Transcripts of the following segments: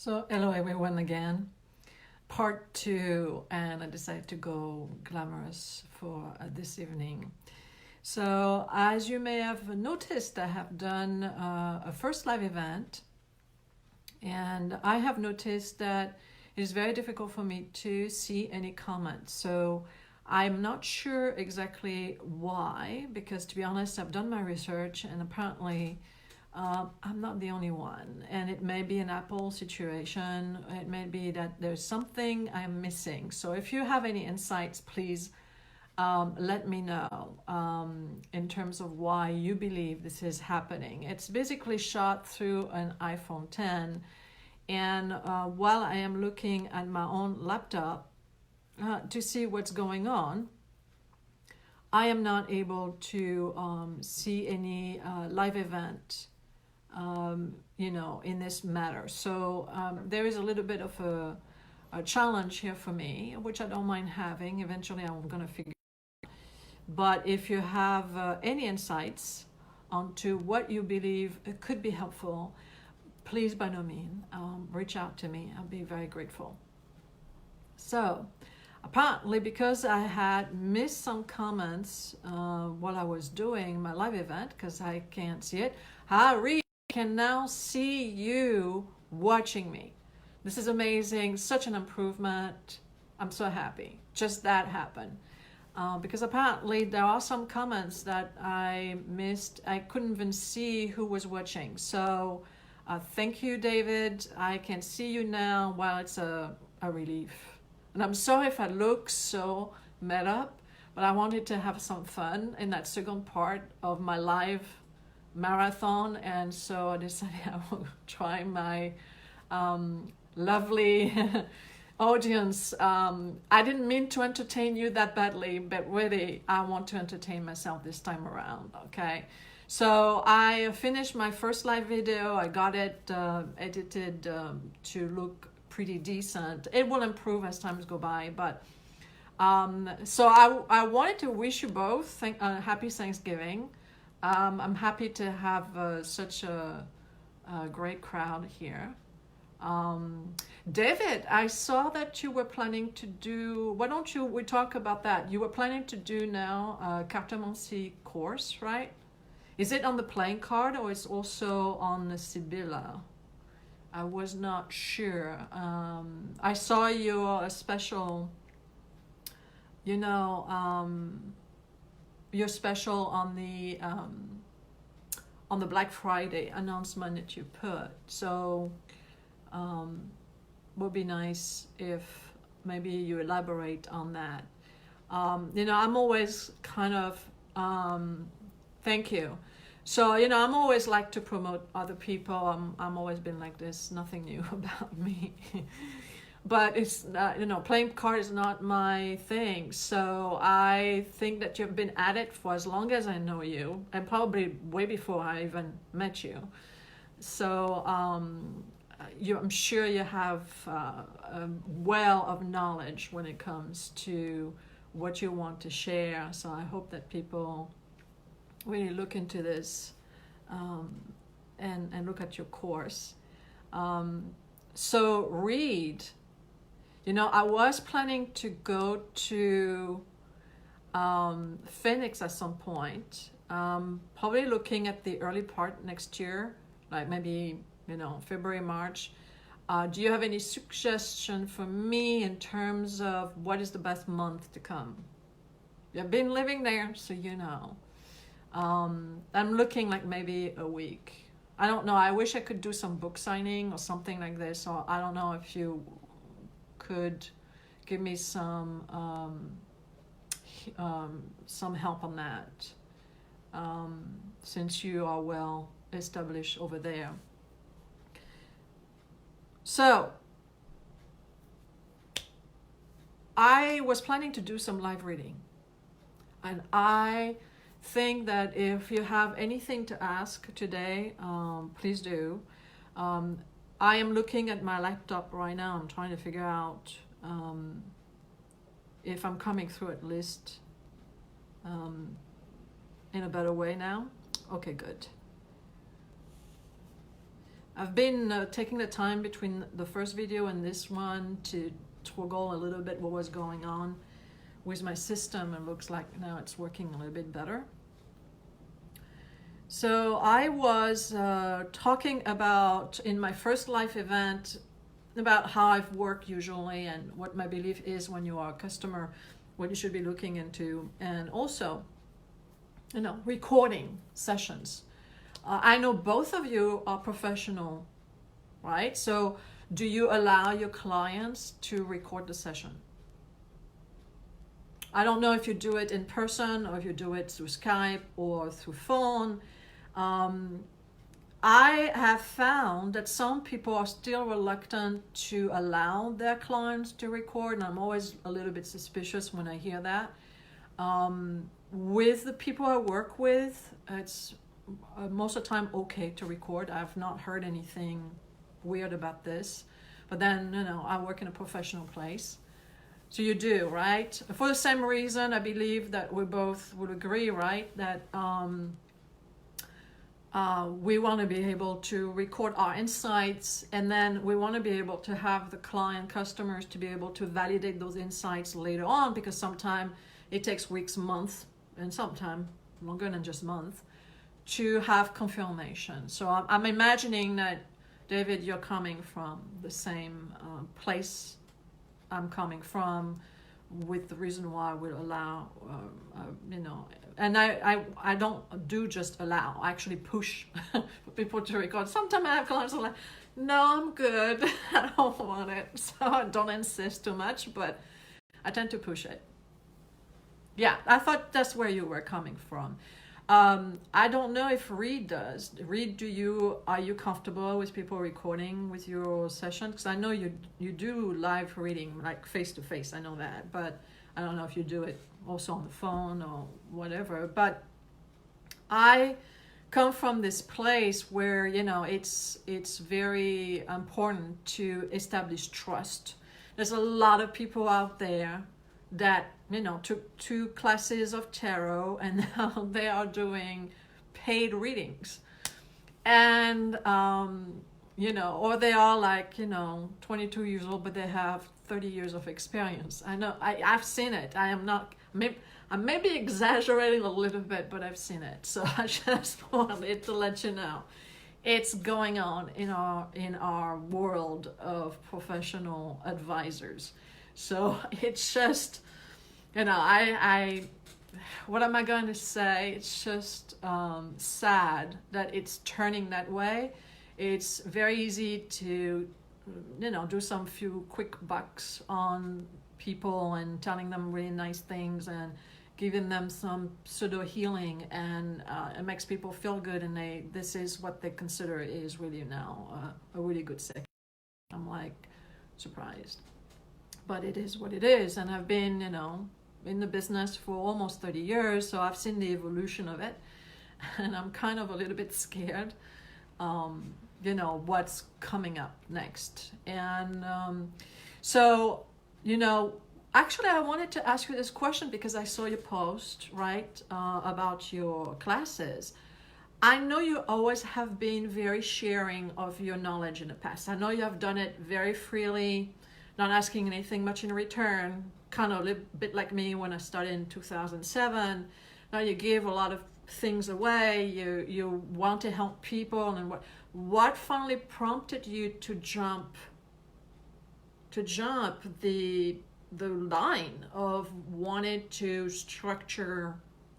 So, hello everyone again. Part two, and I decided to go glamorous for this evening. So, as you may have noticed, I have done a first live event, and I have noticed that it is very difficult for me to see any comments. So, I'm not sure exactly why, because to be honest, I've done my research, and apparently I'm not the only one, and it may be an Apple situation. It may be that there's something I'm missing. So if you have any insights, please let me know in terms of why you believe this is happening. It's basically shot through an iPhone 10, and while I am looking at my own laptop to see what's going on, I am not able to see any live event in this matter. So there is a little bit of a challenge here for me, which I don't mind having. Eventually, I'm going to figure. But if you have any insights onto what you believe could be helpful, please, by no means, reach out to me. I'll be very grateful. So, apparently, because I had missed some comments while I was doing my live event, because I can't see it, Harry can now see you watching me. This is amazing, such an improvement. I'm so happy. Just that happened. Because apparently there are some comments that I missed. I couldn't even see who was watching. So thank you, David. I can see you now. Well, it's a relief. And I'm sorry if I look so met up, but I wanted to have some fun in that second part of my live marathon, and so I decided I will try my lovely audience. I didn't mean to entertain you that badly, but really I want to entertain myself this time around. Okay, so I finished my first live video. I got it edited to look pretty decent. It will improve as times go by, but so I wanted to wish you both happy Thanksgiving. I'm happy to have such a great crowd here. David, I saw that you were planning to do, why don't we talk about that? You were planning to do now a cartomancy course, right? Is it on the playing card or it's also on the Sibylla? I was not sure. I saw your special, your special on the Black Friday announcement that you put. So would be nice if maybe you elaborate on that. I'm always kind of thank you. So I'm always like to promote other people. I'm always been like this. Nothing new about me. But it's playing cards is not my thing. So I think that you've been at it for as long as I know you, and probably way before I even met you. So I'm sure you have a well of knowledge when it comes to what you want to share. So I hope that people really look into this and look at your course. So read. I was planning to go to Phoenix at some point, probably looking at the early part next year, like maybe, February, March. Do you have any suggestion for me in terms of what is the best month to come? You've been living there, so you know. I'm looking like maybe a week. I don't know. I wish I could do some book signing or something like this. So I don't know if you could give me some help on that, since you are well established over there. So I was planning to do some live reading, and I think that if you have anything to ask today, please do. I am looking at my laptop right now. I'm trying to figure out if I'm coming through at least in a better way now. Okay, good. I've been taking the time between the first video and this one to toggle a little bit what was going on with my system, and looks like now it's working a little bit better. So I was talking about, in my first live event, about how I've worked usually and what my belief is when you are a customer, what you should be looking into, and also, you know, recording sessions. I know both of you are professional, right? So do you allow your clients to record the session? I don't know if you do it in person or if you do it through Skype or through phone. I have found that some people are still reluctant to allow their clients to record, and I'm always a little bit suspicious when I hear that. With the people I work with, it's most of the time okay to record. I've not heard anything weird about this. But then, you know, I work in a professional place. So you do, right? For the same reason, I believe that we both would agree, right? That we want to be able to record our insights, and then we want to be able to have the client customers to be able to validate those insights later on, because sometimes it takes weeks, months, and sometimes longer than just months to have confirmation. So I'm imagining that, David, you're coming from the same place I'm coming from, with the reason why I would allow, you know, and I don't do just allow, I actually push for people to record. Sometimes I have clients who are like, no, I'm good, I don't want it, so I don't insist too much, but I tend to push it. Yeah, I thought that's where you were coming from. I don't know if Reed does. Reed, are you comfortable with people recording with your session? Because I know you do live reading, like face to face. I know that, but I don't know if you do it also on the phone or whatever. But I come from this place where, you know, it's very important to establish trust. There's a lot of people out there that, you know, took 2 classes of tarot and now they are doing paid readings, and you know, or they are like, you know, 22 years old but they have 30 years of experience. I know, I've seen it. I may be exaggerating a little bit, but I've seen it. So I just wanted to let you know it's going on in our world of professional advisors. So it's just, you know, what am I going to say? It's just sad that it's turning that way. It's very easy to, you know, do some few quick bucks on people and telling them really nice things and giving them some pseudo healing, and it makes people feel good, and this is what they consider is really now a really good sex. I'm like surprised. But it is what it is, and I've been, you know, in the business for almost 30 years, so I've seen the evolution of it, and I'm kind of a little bit scared, you know, what's coming up next. And so, you know, actually I wanted to ask you this question because I saw your post, right, about your classes. I know you always have been very sharing of your knowledge in the past. I know you have done it very freely, not asking anything much in return, kind of a little bit like me when I started in 2007. Now you give a lot of things away, you want to help people, and what finally prompted you to jump the line of wanting to structure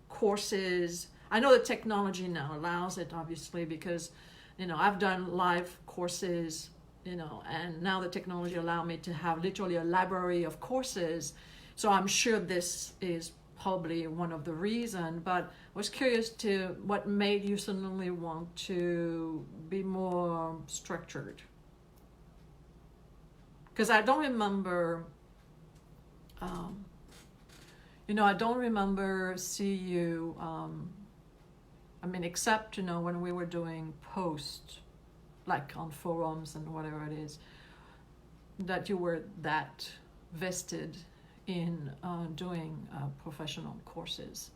courses? I know the technology now allows it, obviously, because, you know, I've done live courses, you know, and now the technology allowed me to have literally a library of courses. So I'm sure this is probably one of the reasons, but I was curious to what made you suddenly want to be more structured. Because I don't remember, you know, I don't remember see you, I mean, except, you know, when we were doing posts, like on forums and whatever it is, that you were that vested in doing professional courses.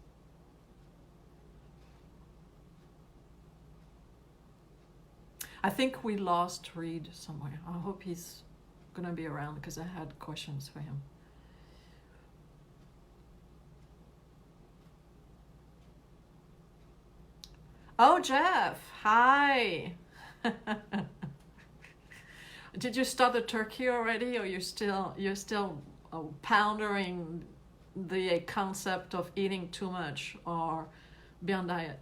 I think we lost Reed somewhere. I hope he's going to be around because I had questions for him. Oh, Jeff, hi. Did you start the turkey already, or you're still pondering the concept of eating too much or be on diet?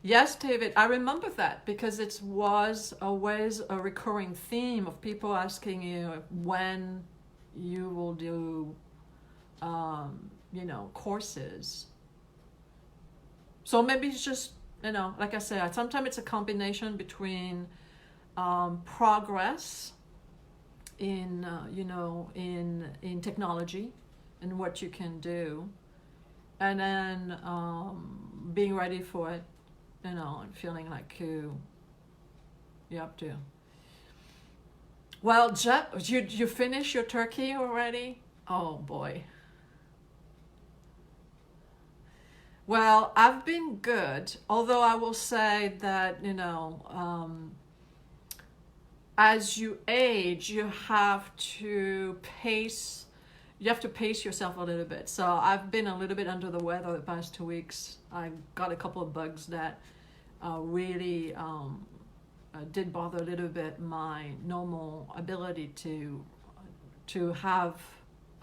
Yes, David, I remember that because it was always a recurring theme of people asking you when you will do, courses. So maybe it's just, like I said, sometimes it's a combination between progress in, in technology and what you can do, and then being ready for it, and feeling like you have to. Well, Jeff, you finish your turkey already? Oh boy. Well, I've been good, although I will say that, as you age, you have to pace yourself a little bit. So I've been a little bit under the weather the past 2 weeks. I got a couple of bugs that really did bother a little bit my normal ability to have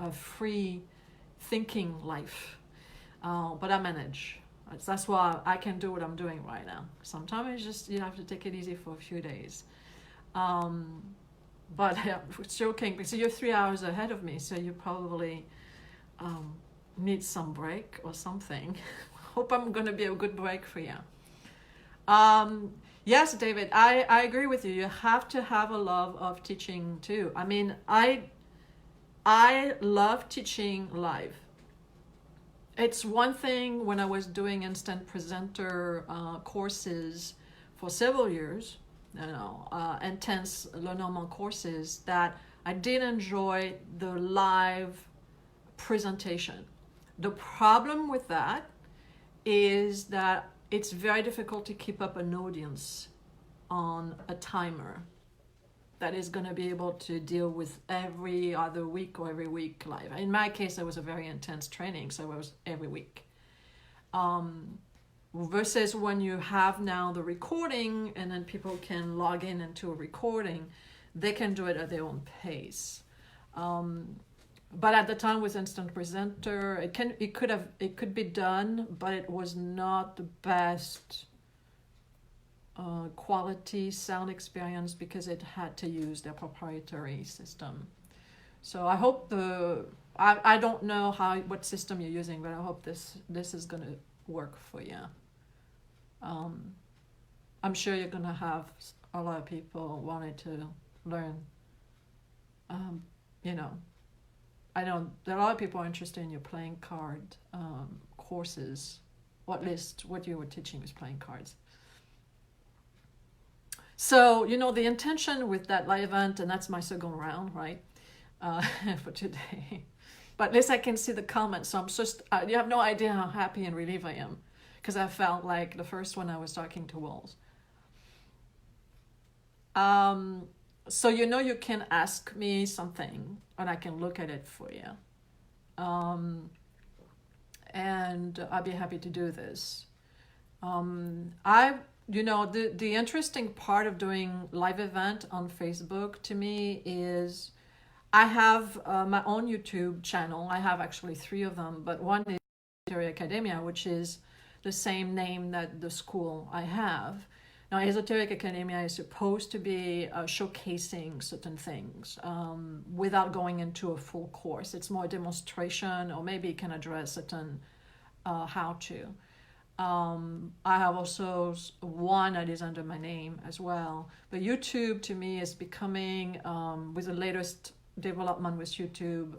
a free thinking life. But I manage. That's why I can do what I'm doing right now. Sometimes it's just you have to take it easy for a few days. But it's joking because you're 3 hours ahead of me, so you probably need some break or something. Hope I'm going to be a good break for you. Yes, David, I agree with you. You have to have a love of teaching too. I mean, I love teaching live. It's one thing when I was doing instant presenter courses for several years, intense Lenormand courses, that I did enjoy the live presentation. The problem with that is that it's very difficult to keep up an audience on a timer that is going to be able to deal with every other week or every week live. In my case, it was a very intense training, so it was every week. Versus when you have now the recording and then people can log in into a recording, they can do it at their own pace. But at the time with Instant Presenter, it could be done, but it was not the best quality sound experience because it had to use their proprietary system. So I hope I don't know what system you're using, but I hope this is gonna work for you. I'm sure you're gonna have a lot of people wanting to learn. I know there are a lot of people interested in your playing card courses, or at least what you were teaching was playing cards. So, the intention with that live event, and that's my second round, right, for today. But at least I can see the comments, so I'm just, you have no idea how happy and relieved I am, because I felt like the first one I was talking to walls. So you can ask me something, and I can look at it for you. And I'll be happy to do this. The interesting part of doing live event on Facebook to me is I have my own YouTube channel. I have actually 3 of them, but one is Esoteric Academia, which is the same name that the school I have. Now, Esoteric Academia is supposed to be showcasing certain things without going into a full course. It's more a demonstration, or maybe it can address certain how-to. I have also one that is under my name as well. But YouTube to me is becoming, with the latest development with YouTube,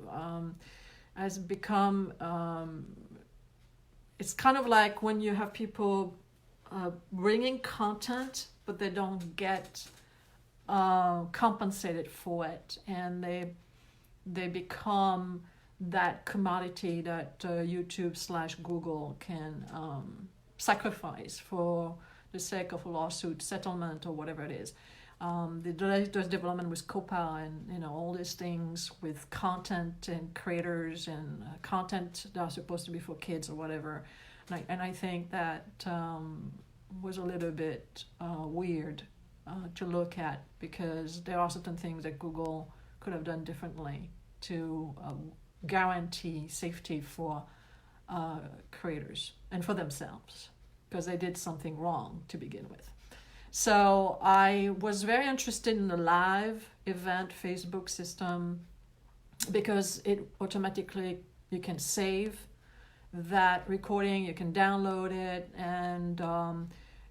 has become, it's kind of like when you have people bringing content, but they don't get compensated for it, and they become that commodity that YouTube/Google can sacrifice for the sake of a lawsuit settlement or whatever it is. The latest development with COPA and all these things with content and creators and content that are supposed to be for kids or whatever. And I think that was a little bit weird to look at, because there are certain things that Google could have done differently to guarantee safety for creators and for themselves, because they did something wrong to begin with. So I was very interested in the live event Facebook system, because it automatically, you can save that recording, you can download it, and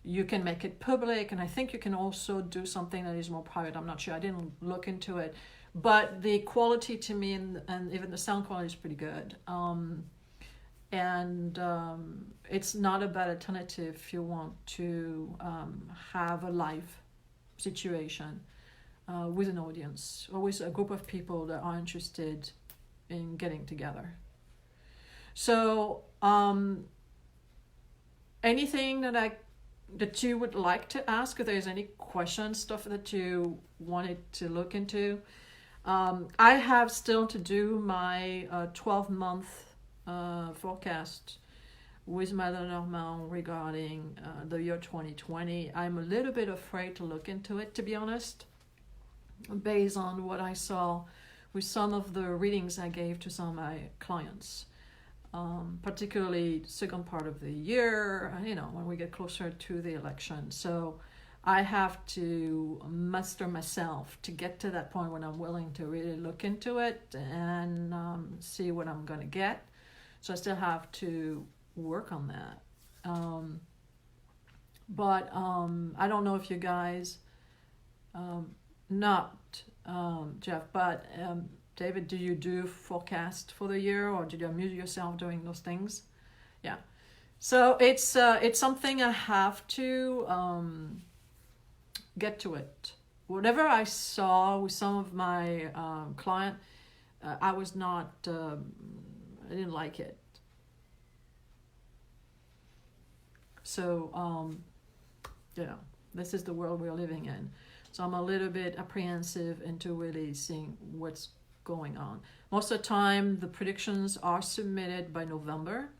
you can make it public. And I think you can also do something that is more private. I'm not sure, I didn't look into it, but the quality to me and even the sound quality is pretty good. It's not a bad alternative if you want to have a live situation with an audience or with a group of people that are interested in getting together. So anything that you would like to ask, if there's any questions, stuff that you wanted to look into. I have still to do my 12-month forecast with my Lenormand regarding the year 2020. I'm a little bit afraid to look into it, to be honest, based on what I saw with some of the readings I gave to some of my clients, particularly the second part of the year, when we get closer to the election. So I have to muster myself to get to that point when I'm willing to really look into it and see what I'm going to get. So I still have to work on that. But I don't know if you guys, not Jeff, but David, do you do forecast for the year, or did you amuse yourself doing those things? Yeah. So it's something I have to get to it. Whatever I saw with some of my client, I was not, I didn't like it. So, this is the world we're living in. So I'm a little bit apprehensive into really seeing what's going on. Most of the time, the predictions are submitted by November.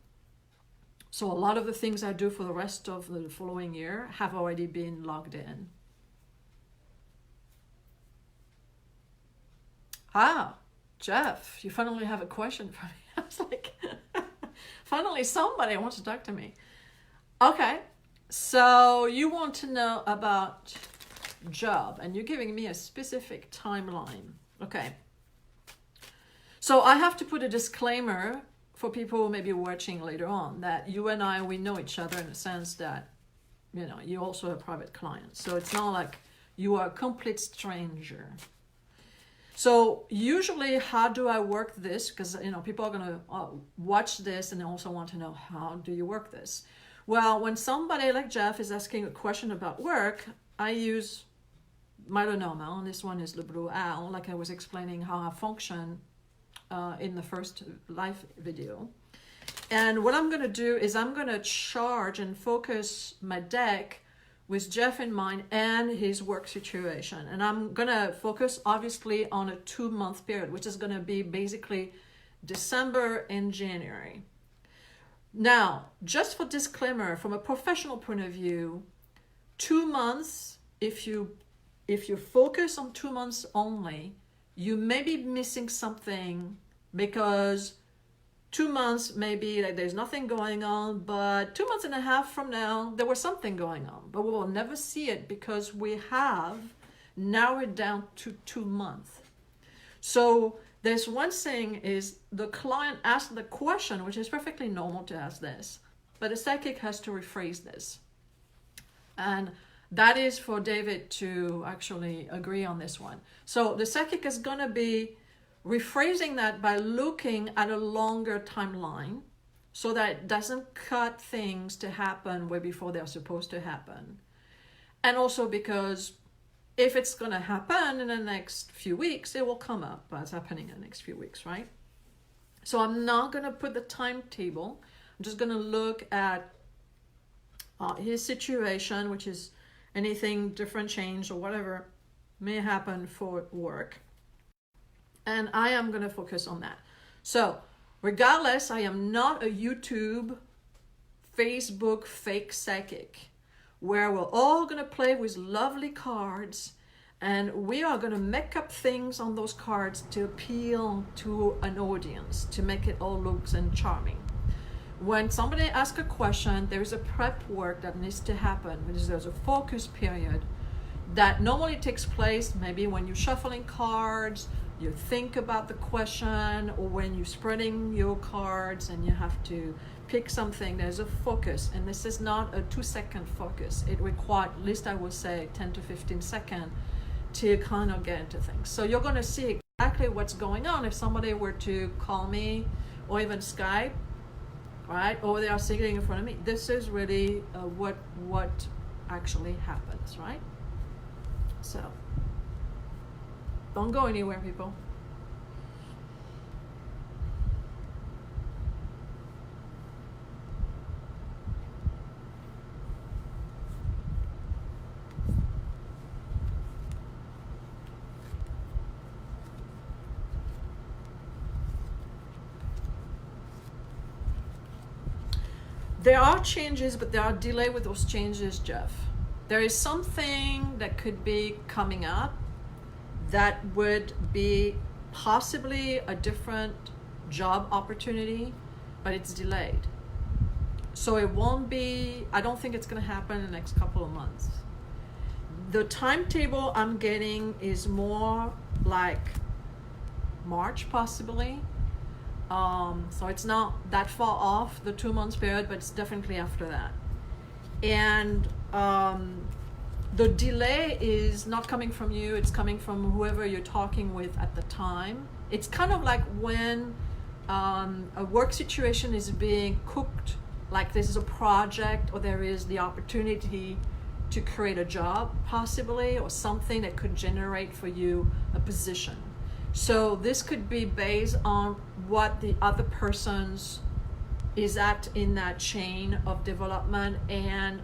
So a lot of the things I do for the rest of the following year have already been logged in. Jeff, you finally have a question for me. I was like, finally somebody wants to talk to me. Okay, so you want to know about job, and you're giving me a specific timeline. Okay. So I have to put a disclaimer for people who may be watching later on that you and I, we know each other in the sense that, you also have private clients. So it's not like you are a complete stranger. So usually, how do I work this? Because, people are going to watch this and they also want to know, how do you work this? Well, when somebody like Jeff is asking a question about work, I use my Lenormand. This one is Le Blue Owl, like I was explaining how I function in the first live video. And what I'm going to do is I'm going to charge and focus my deck with Jeff in mind and his work situation. And I'm going to focus obviously on a 2-month period, which is going to be basically December and January. Now, just for disclaimer, from a professional point of view, 2 months, if you focus on 2 months only, you may be missing something, because 2 months maybe like there's nothing going on, but 2.5 months from now there was something going on, but we will never see it because we have narrowed it down to 2 months. So there's one thing is the client asked the question, which is perfectly normal to ask this, but the psychic has to rephrase this. And that is for David to actually agree on this one. So the psychic is going to be rephrasing that by looking at a longer timeline so that it doesn't cut things to happen way before they're supposed to happen. And also because if it's going to happen in the next few weeks, it will come up as happening in the next few weeks, right? So I'm not going to put the timetable. I'm just going to look at his situation, which is anything different, change, or whatever may happen for work. And I am going to focus on that. So, regardless, I am not a YouTube, Facebook fake psychic where we're all going to play with lovely cards and we are going to make up things on those cards to appeal to an audience, to make it all look and charming. When somebody asks a question, there is a prep work that needs to happen. There's a focus period that normally takes place maybe when you're shuffling cards, you think about the question, or when you're spreading your cards and you have to pick something. There's a focus, and this is not a 2-second focus. It requires, at least I would say, 10 to 15 seconds to kind of get into things. So you're going to see exactly what's going on if somebody were to call me or even Skype, right? Or they are sitting in front of me. This is really what actually happens, right? So don't go anywhere, people. There are changes, but there are delay with those changes, Jeff. There is something that could be coming up that would be possibly a different job opportunity, but it's delayed. So it won't be, I don't think it's going to happen in the next couple of months. The timetable I'm getting is more like March, possibly. So it's not that far off the 2 months period, but it's definitely after that. And the delay is not coming from you, it's coming from whoever you're talking with at the time. It's kind of like when a work situation is being cooked, like this is a project or there is the opportunity to create a job possibly, or something that could generate for you a position. So this could be based on what the other person's is at in that chain of development and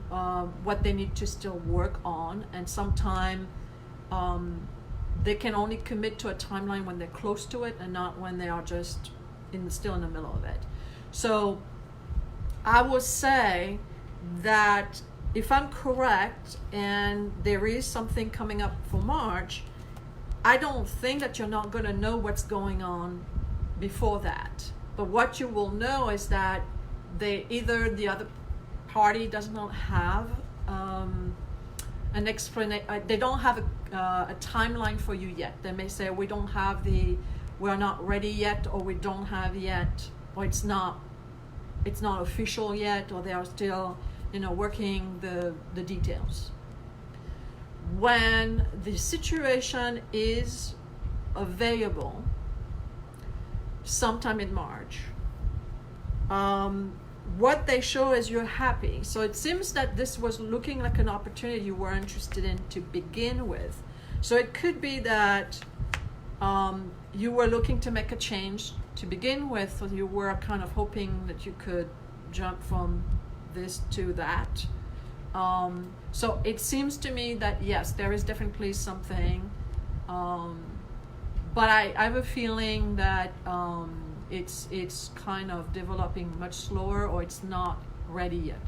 what they need to still work on. And sometimes they can only commit to a timeline when they're close to it and not when they are just still in the middle of it. So I would say that if I'm correct and there is something coming up for March, I don't think that you're not going to know what's going on before that. But what you will know is that either the other party does not have an explanation. They don't have a timeline for you yet. They may say we're not ready yet, or we don't have yet, or it's not official yet, or they are still working the details. When the situation is available sometime in March, what they show is you're happy. So it seems that this was looking like an opportunity you were interested in to begin with. So it could be that you were looking to make a change to begin with, or you were kind of hoping that you could jump from this to that. So it seems to me that yes, there is definitely something, but I have a feeling that it's kind of developing much slower, or it's not ready yet.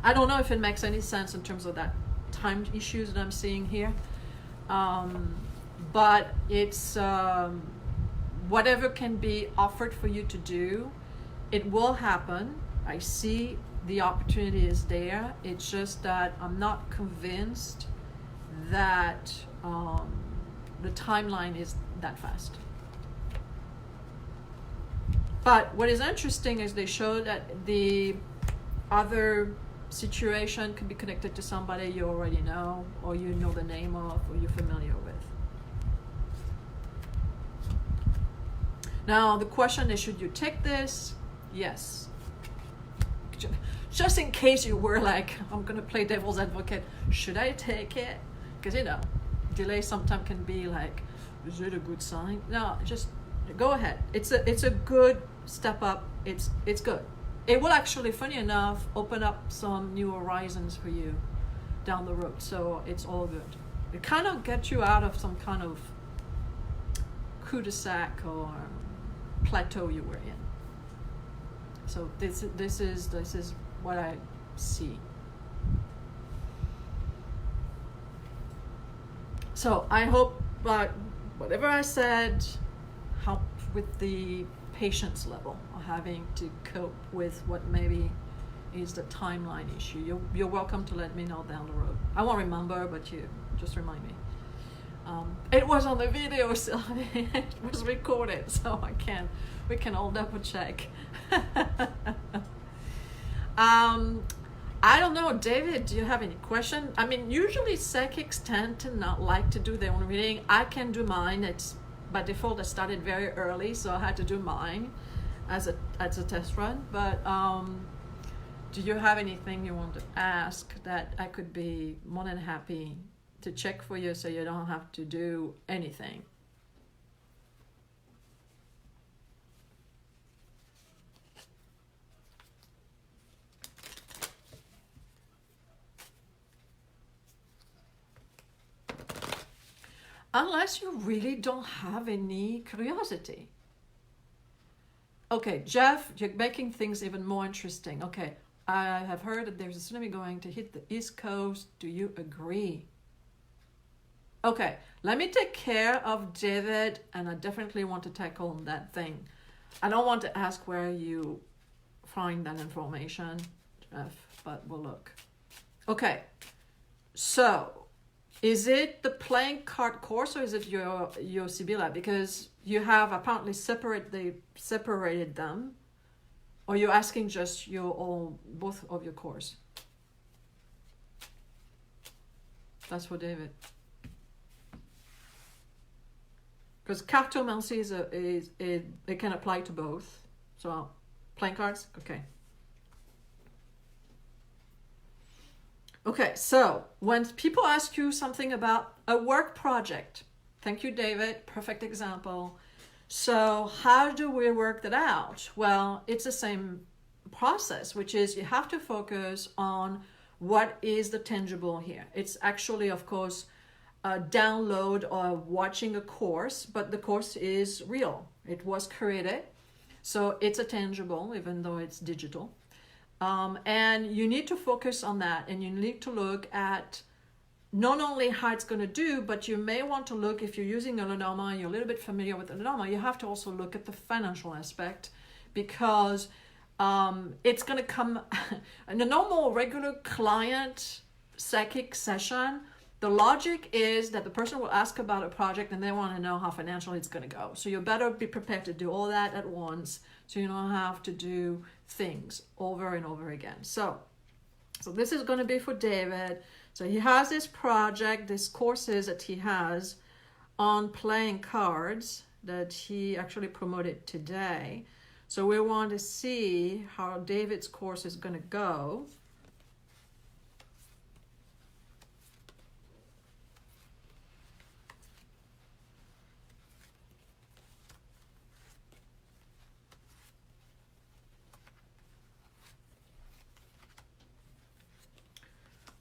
I don't know if it makes any sense in terms of that time issues that I'm seeing here, but it's whatever can be offered for you to do, it will happen. I see the opportunity is there. It's just that I'm not convinced that the timeline is that fast. But what is interesting is they show that the other situation could be connected to somebody you already know, or you know the name of, or you're familiar with. Now the question is, should you take this? Yes. Just in case you were like, I'm going to play devil's advocate, should I take it? Because delay sometimes can be like, is it a good sign? No, just go ahead. It's a good step up. It's good. it will actually, funny enough, open up some new horizons for you down the road. So it's all good. It kind of gets you out of some kind of cul-de-sac or plateau you were in. So this is what I see. So I hope whatever I said helped with the patience level of having to cope with what maybe is the timeline issue. You're welcome to let me know down the road. I won't remember, but you just remind me. It was on the video, Sylvie. It was recorded, so we can all double check. I don't know, David, do you have any question? I mean, usually psychics tend to not like to do their own reading. I can do mine. It's by default I started very early, so I had to do mine as a test run. But do you have anything you want to ask that I could be more than happy to check for you so you don't have to do anything? Unless you really don't have any curiosity. Okay, Jeff, you're making things even more interesting. Okay, I have heard that there's a tsunami going to hit the East Coast. Do you agree? Okay, let me take care of David, and I definitely want to tackle that thing. I don't want to ask where you find that information, Jeff, but we'll look. Okay, so is it the playing card course or is it your Sibylla? Because you have apparently separated them, or you're asking just both of your course? That's for David. Because cartomancy it can apply to both. So playing cards, okay. Okay, so when people ask you something about a work project, thank you, David, perfect example. So how do we work that out? Well, it's the same process, which is you have to focus on what is the tangible here. It's actually, of course, a download or watching a course, but the course is real. It was created, so it's a tangible, even though it's digital. And you need to focus on that, and you need to look at not only how it's going to do, but you may want to look, if you're using a Lenormand, you're a little bit familiar with the Lenormand, you have to also look at the financial aspect, because it's going to come in a normal, regular client psychic session. The logic is that the person will ask about a project and they want to know how financially it's going to go. So you better be prepared to do all that at once, so you don't have to do things over and over again. So this is going to be for David. So he has this project, these courses that he has on playing cards that he actually promoted today. So we want to see how David's course is going to go.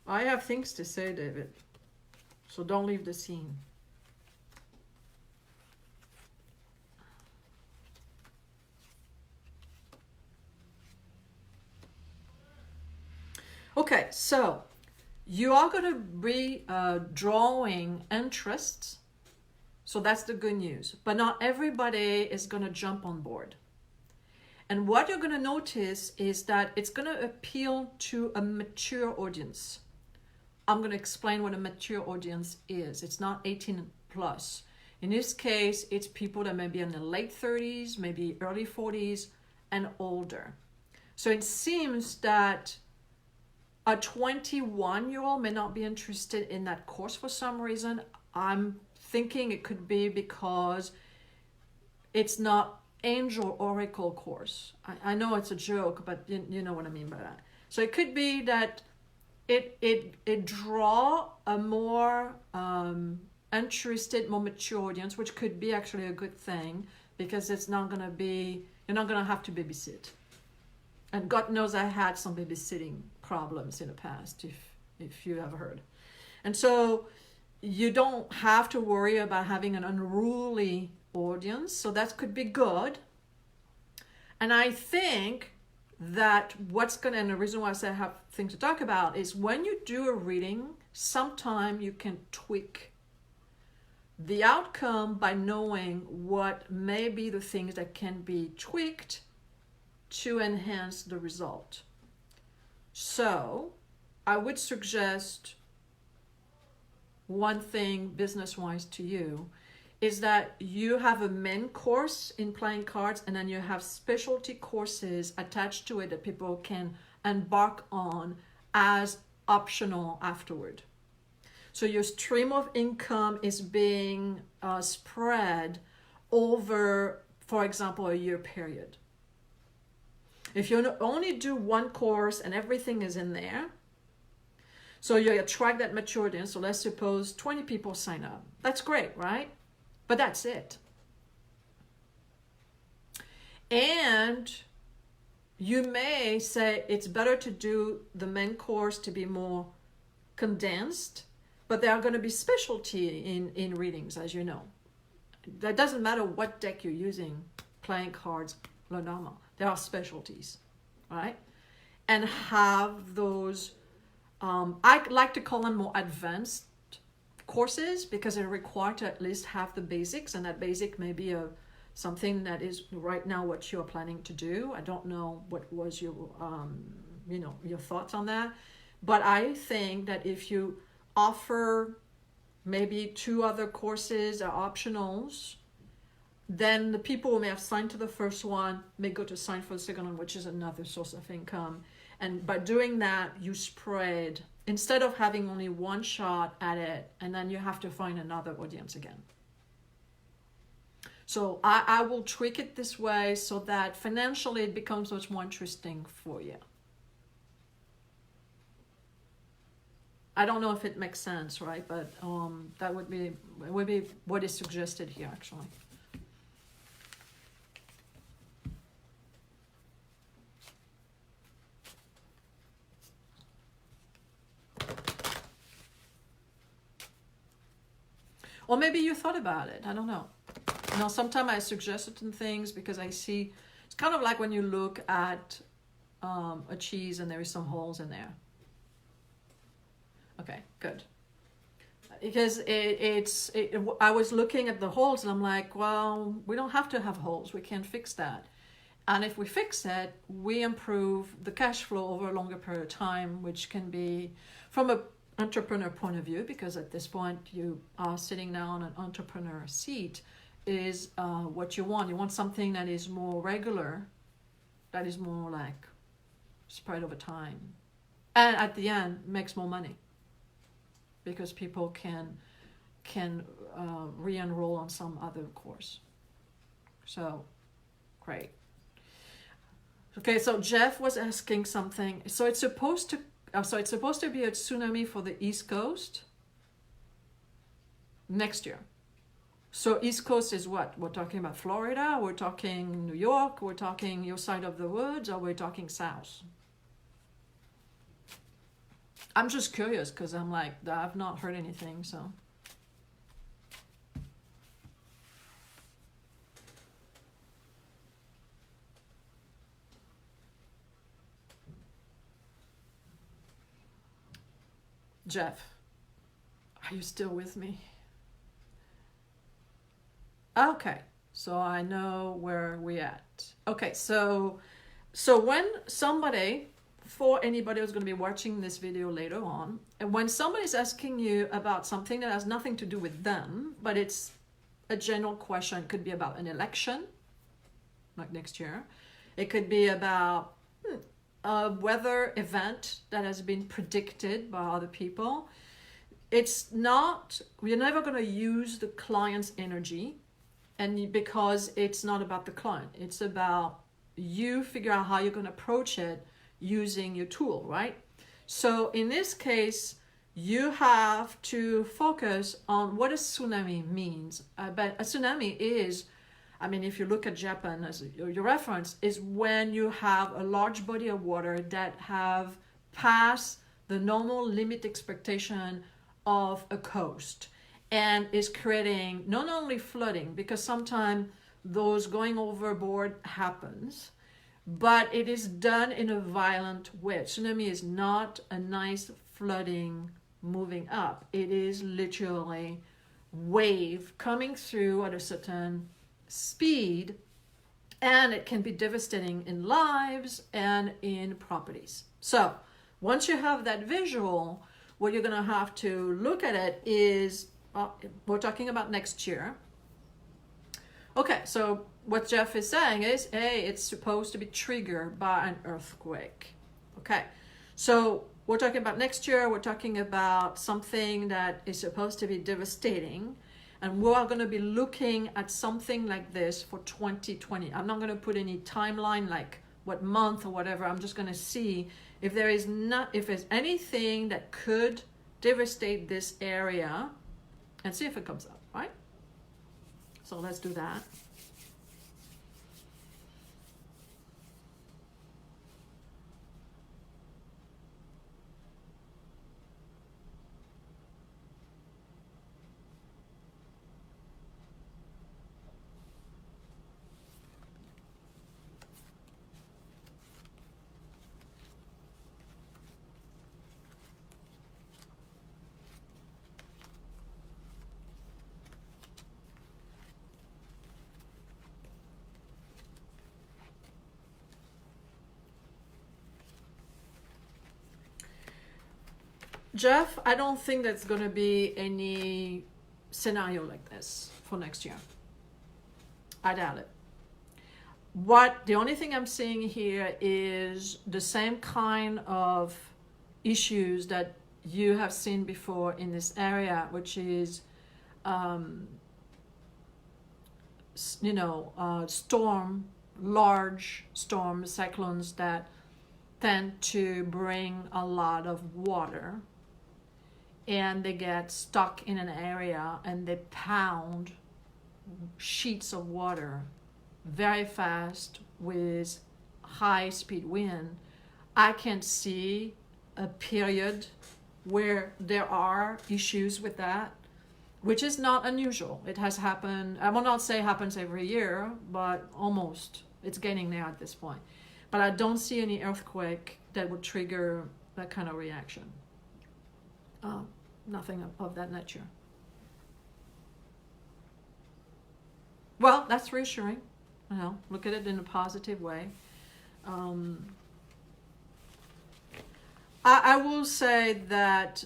I have things to say, David, so don't leave the scene. Okay, so you are going to be drawing interest, so that's the good news. But not everybody is going to jump on board. And what you're going to notice is that it's going to appeal to a mature audience. I'm going to explain what a mature audience is. It's not 18 plus. In this case, it's people that may be in the late 30s, maybe early 40s, and older. So it seems that a 21-year-old may not be interested in that course for some reason. I'm thinking it could be because it's not Angel Oracle course. I know it's a joke, but you know what I mean by that. So it could be that it draw a more interested, more mature audience, which could be actually a good thing, because it's not going to be, you're not going to have to babysit. And God knows I had some babysitting problems in the past, if you have heard. And so you don't have to worry about having an unruly audience. So that could be good. And I think that and the reason why I say I have things to talk about is when you do a reading, sometime you can tweak the outcome by knowing what may be the things that can be tweaked to enhance the result. So I would suggest one thing business-wise to you is that you have a main course in playing cards, and then you have specialty courses attached to it that people can embark on as optional afterward. So your stream of income is being spread over, for example, a year period. If you only do one course and everything is in there, so you attract that mature audience. So let's suppose 20 people sign up. That's great, right? But that's it. And you may say it's better to do the main course to be more condensed, but there are going to be specialty in readings, as you know. That doesn't matter what deck you're using, playing cards, Lenormand. There are specialties, right? And have those, I like to call them more advanced courses because they require to at least have the basics, and that basic may be something that is right now what you're planning to do. I don't know what was your your thoughts on that, but I think that if you offer maybe 2 other courses or optionals, then the people who may have signed to the first one may go to sign for the second one, which is another source of income. And by doing that, you spread, instead of having only one shot at it, and then you have to find another audience again. So I will tweak it this way so that financially it becomes much more interesting for you. I don't know if it makes sense, right? But that would be what is suggested here, actually. Or maybe you thought about it. I don't know. Sometimes I suggest certain things because I see, it's kind of like when you look at a cheese and there is some holes in there. Okay, good. Because I was looking at the holes and I'm like, well, we don't have to have holes. We can fix that. And if we fix it, we improve the cash flow over a longer period of time, which can be from a entrepreneur point of view, because at this point you are sitting now on an entrepreneur seat, is what you want. You want something that is more regular, that is more like spread over time, and at the end makes more money because people can re-enroll on some other course. So great. Okay, so Jeff was asking something. So it's supposed to be a tsunami for the East Coast next year. So East Coast is what? We're talking about Florida, we're talking New York, we're talking your side of the woods, or we're talking south? I'm just curious because I'm like, I've not heard anything, so. Jeff, are you still with me? Okay, so I know where we're at. Okay, so when somebody, for anybody who's going to be watching this video later on, and when somebody's asking you about something that has nothing to do with them, but it's a general question, it could be about an election, like next year. It could be about a weather event that has been predicted by other people. It's not, we're never going to use the client's energy, and because it's not about the client, it's about you figure out how you're going to approach it using your tool, right? So in this case, you have to focus on what a tsunami means. But a tsunami is I mean, if you look at Japan as your reference, is when you have a large body of water that have passed the normal limit expectation of a coast and is creating not only flooding, because sometimes those going overboard happens, but it is done in a violent way. Tsunami is not a nice flooding moving up. It is literally wave coming through at a certain speed, and it can be devastating in lives and in properties. So once you have that visual, what you're going to have to look at it is, we're talking about next year. Okay, so what Jeff is saying is, hey, it's supposed to be triggered by an earthquake. Okay, so we're talking about next year. We're talking about something that is supposed to be devastating. And we are going to be looking at something like this for 2020. I'm not going to put any timeline, like what month or whatever. I'm just going to see if there's anything that could devastate this area and see if it comes up, right? So let's do that. Jeff, I don't think there's going to be any scenario like this for next year. I doubt it. The only thing I'm seeing here is the same kind of issues that you have seen before in this area, which is, large storms, cyclones that tend to bring a lot of water, and they get stuck in an area and they pound sheets of water very fast with high speed wind. I can see a period where there are issues with that, which is not unusual. It has happened. I will not say it happens every year, but almost. It's getting there at this point. But I don't see any earthquake that would trigger that kind of reaction. Nothing of that nature. Well, that's reassuring. Look at it in a positive way. I will say that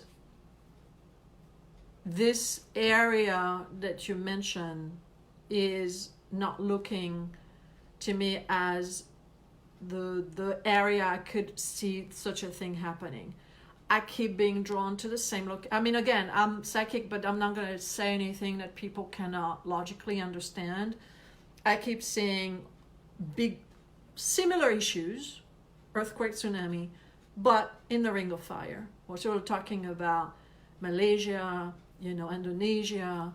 this area that you mentioned is not looking to me as the area I could see such a thing happening. I keep being drawn to the same look. I mean, again, I'm psychic, but I'm not going to say anything that people cannot logically understand. I keep seeing big, similar issues, earthquake, tsunami, but in the Ring of Fire. We're sort of talking about Malaysia, Indonesia,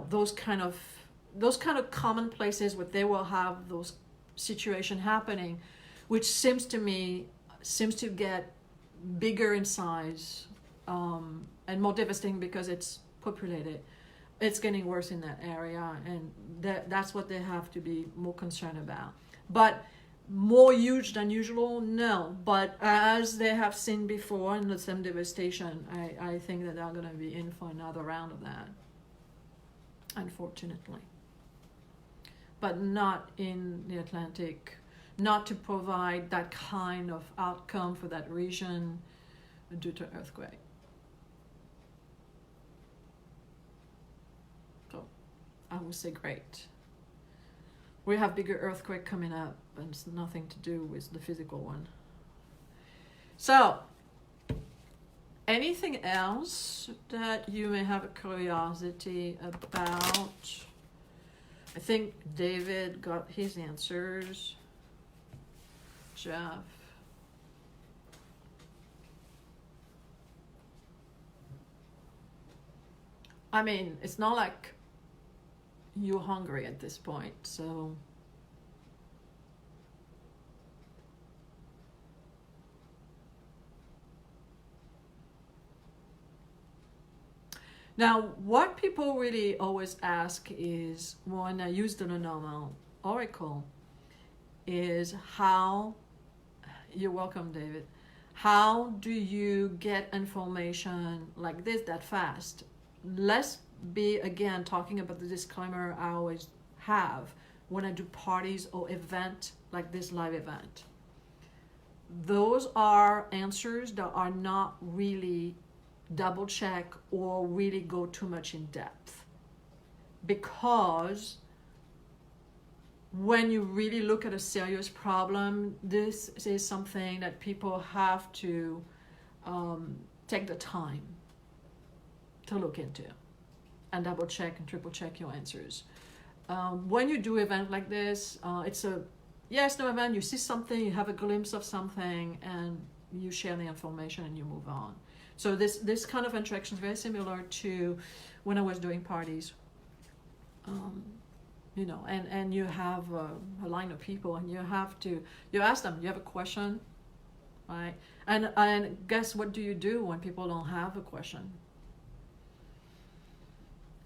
those kind of common places where they will have those situations happening, which seems to get bigger in size and more devastating because it's populated. It's getting worse in that area, and that's what they have to be more concerned about. But more huge than usual, no. But as they have seen before in the same devastation, I think that they're going to be in for another round of that, unfortunately. But not in the Atlantic, not to provide that kind of outcome for that region due to earthquake. So I would say great. We have bigger earthquake coming up, and it's nothing to do with the physical one. So, anything else that you may have a curiosity about? I think David got his answers. Jeff. I mean, it's not like you're hungry at this point. So now, what people really always ask is, when I use the Lenormand Oracle, is how, you're welcome, David, how do you get information like this that fast? Let's be, again, talking about the disclaimer I always have when I do parties or event like this live event. Those are answers that are not really double check or really go too much in depth, because when you really look at a serious problem, this is something that people have to take the time to look into and double check and triple check your answers. When you do event like this, it's a yes, no event, you see something, you have a glimpse of something, and you share the information and you move on. So this kind of interaction is very similar to when I was doing parties, you know, and you have a line of people, and you ask them, you have a question, right? And guess what do you do when people don't have a question?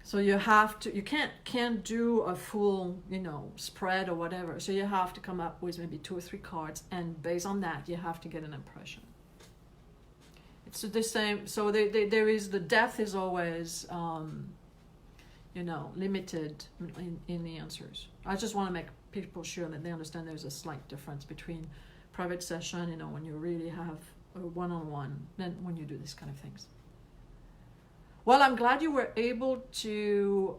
So you can't do a full, you know, spread or whatever. So you have to come up with maybe 2 or 3 cards, and based on that, you have to get an impression. It's the same. So there is, the depth is always, you know, limited in the answers. I just want to make people sure that they understand there's a slight difference between private session, you know, when you really have a one-on-one, than when you do these kind of things. Well, I'm glad you were able to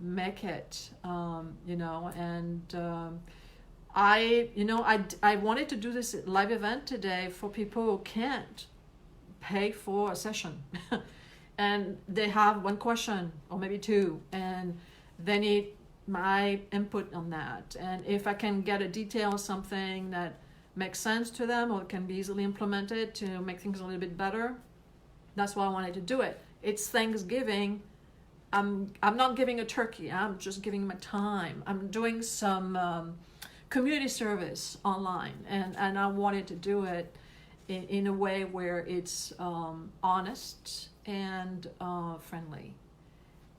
make it, you know, and I wanted to do this live event today for people who can't pay for a session and they have 1 question or maybe 2, and they need my input on that. And if I can get a detail or something that makes sense to them or can be easily implemented to make things a little bit better, that's why I wanted to do it. It's Thanksgiving. I'm not giving a turkey. I'm just giving my time. I'm doing some community service online, and I wanted to do it in a way where it's honest and friendly,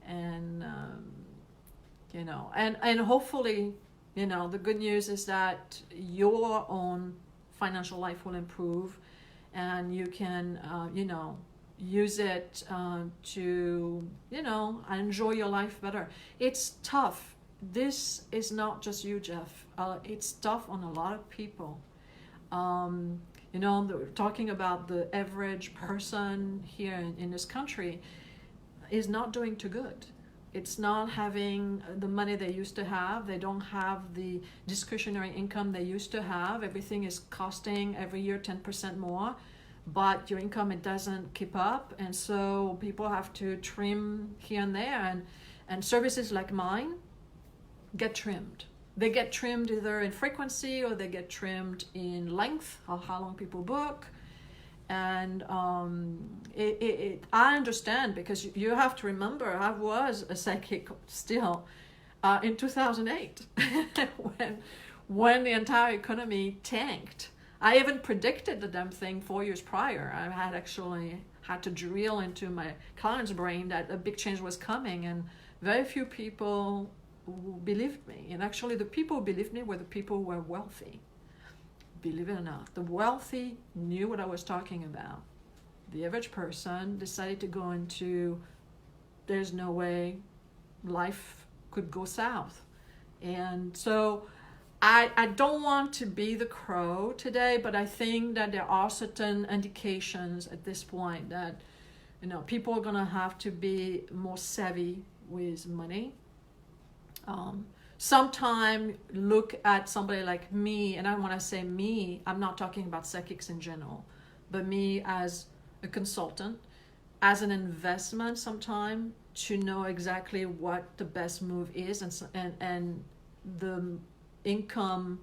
and you know, and hopefully, you know, the good news is that your own financial life will improve, and you can you know, use it to, you know, enjoy your life better. It's tough. This is not just you, Jeff. It's tough on a lot of people. You know, talking about the average person here in this country is not doing too good. It's not having the money they used to have. They don't have the discretionary income they used to have. Everything is costing every year 10% more, but your income, it doesn't keep up. And so people have to trim here and there. And services like mine get trimmed. They get trimmed either in frequency or they get trimmed in length, or how long people book. And I understand, because you have to remember, I was a psychic still in 2008 when the entire economy tanked. I even predicted the damn thing 4 years prior. I had actually had to drill into my client's brain that a big change was coming, and very few people believed me. And actually the people who believed me were the people who were wealthy. Believe it or not, the wealthy knew what I was talking about. The average person decided to go into, there's no way life could go south. And so I don't want to be the crow today, but I think that there are certain indications at this point that, you know, people are gonna have to be more savvy with money. Sometime look at somebody like me, and I want to say me, I'm not talking about psychics in general, but me as a consultant, as an investment sometime, to know exactly what the best move is, and the income,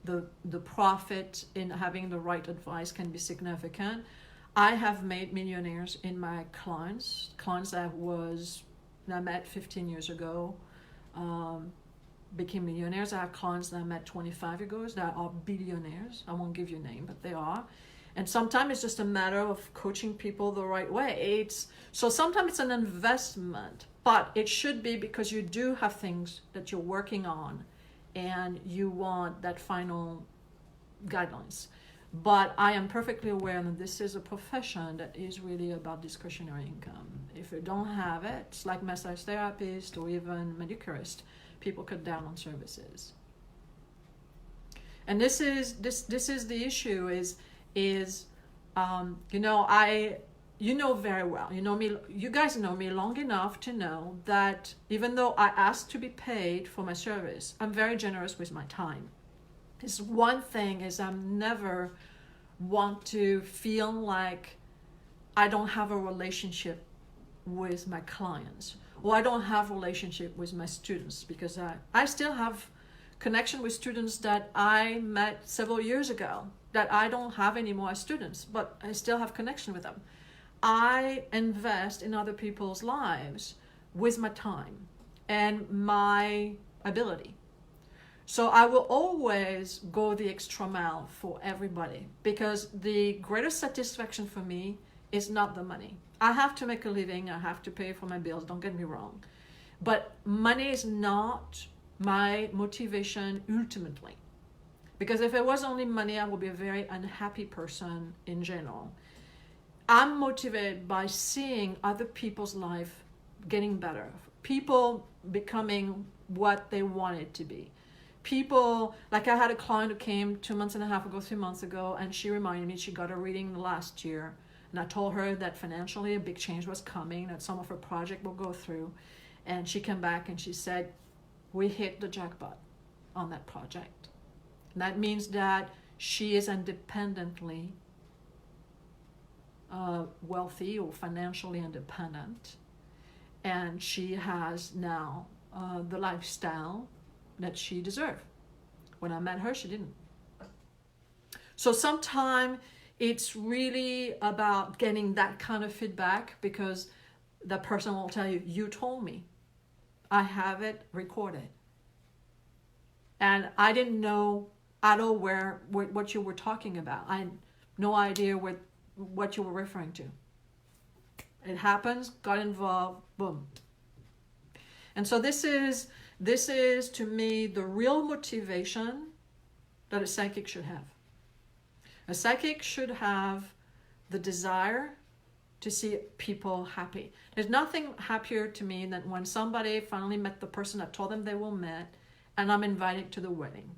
the profit in having the right advice can be significant. I have made millionaires in my clients that I met 15 years ago. became millionaires. I have clients that I met 25 years ago that are billionaires. I won't give you a name, but they are. And sometimes it's just a matter of coaching people the right way. So sometimes it's an investment, but it should be because you do have things that you're working on and you want that final guidelines. But I am perfectly aware that this is a profession that is really about discretionary income. If you don't have it, it's like massage therapist or even manicurist, people cut down on services. And this is the issue is you know very well, you guys know me long enough to know that even though I ask to be paid for my service, I'm very generous with my time. This one thing is I'm never want to feel like I don't have a relationship with my clients, or I don't have a relationship with my students, because I still have connection with students that I met several years ago that I don't have anymore as students, but I still have connection with them. I invest in other people's lives with my time and my ability. So I will always go the extra mile for everybody, because the greatest satisfaction for me is not the money. I have to make a living. I have to pay for my bills. Don't get me wrong. But money is not my motivation ultimately. Because if it was only money, I would be a very unhappy person in general. I'm motivated by seeing other people's life getting better. People becoming what they wanted to be. People, like I had a client who came 2 months and a half ago, 3 months ago, and she reminded me she got a reading last year. And I told her that financially a big change was coming, that some of her project will go through. And she came back and she said, we hit the jackpot on that project. And that means that she is independently wealthy or financially independent. And she has now the lifestyle that she deserved. When I met her, she didn't. So sometimes it's really about getting that kind of feedback, because the person will tell you, you told me. I have it recorded. And I didn't know at all what you were talking about. I had no idea what you were referring to. It happens, got involved, boom. And so this is to me the real motivation that a psychic should have. A psychic should have the desire to see people happy. There's nothing happier to me than when somebody finally met the person I told them they will meet, and I'm invited to the wedding.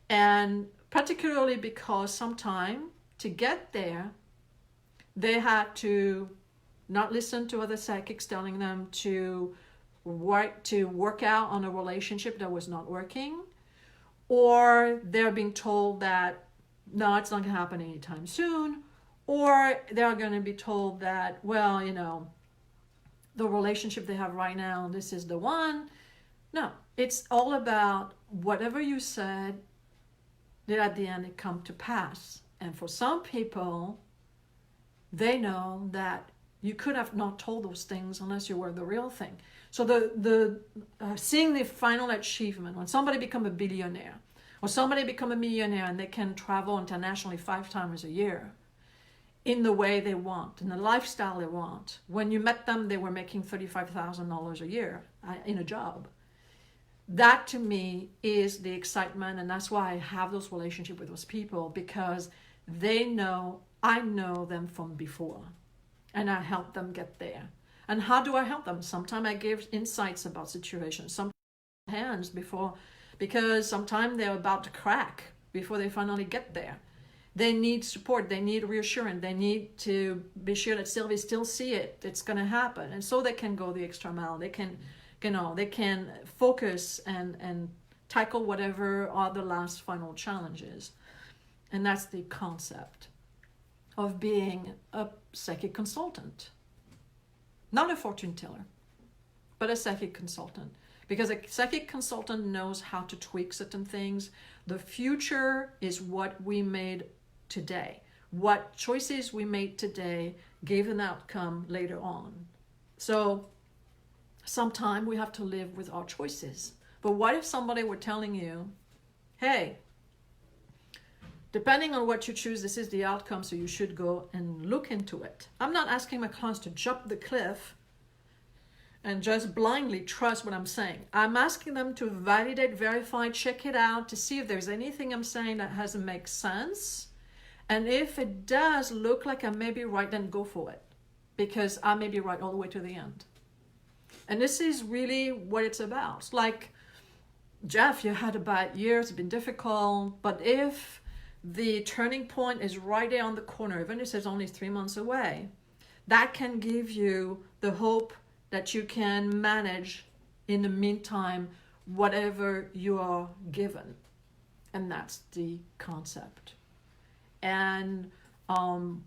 And particularly because sometime to get there, they had to not listen to other psychics telling them to work out on a relationship that was not working, or they're being told that no, it's not going to happen anytime soon, or they're going to be told that, well, the relationship they have right now, this is the one. No, it's all about whatever you said, that at the end it come to pass. And for some people, they know that you could have not told those things unless you were the real thing. So the seeing the final achievement, when somebody become a billionaire, or somebody become a millionaire and they can travel internationally 5 times a year in the way they want, in the lifestyle they want. When you met them, they were making $35,000 a year in a job. That to me is the excitement, and that's why I have those relationships with those people, because they know I know them from before, and I help them get there. And how do I help them? Sometimes I give insights about situations, sometimes hands before, because sometimes they're about to crack before they finally get there. They need support, they need reassurance, they need to be sure that Sylvie still see it, it's going to happen. And so they can go the extra mile, they can focus and tackle whatever are the last final challenges. And that's the concept of being a psychic consultant. Not a fortune teller, but a psychic consultant. Because a psychic consultant knows how to tweak certain things. The future is what we made today. What choices we made today gave an outcome later on. So sometimes we have to live with our choices. But what if somebody were telling you, hey, depending on what you choose, this is the outcome, so you should go and look into it. I'm not asking my clients to jump the cliff and just blindly trust what I'm saying. I'm asking them to validate, verify, check it out to see if there's anything I'm saying that doesn't make sense. And if it does look like I may be right, then go for it, because I may be right all the way to the end. And this is really what it's about. It's like, Jeff, you had a bad year, it's been difficult, but if the turning point is right there on the corner, even if it's only 3 months away, that can give you the hope that you can manage in the meantime whatever you are given. And that's the concept. And even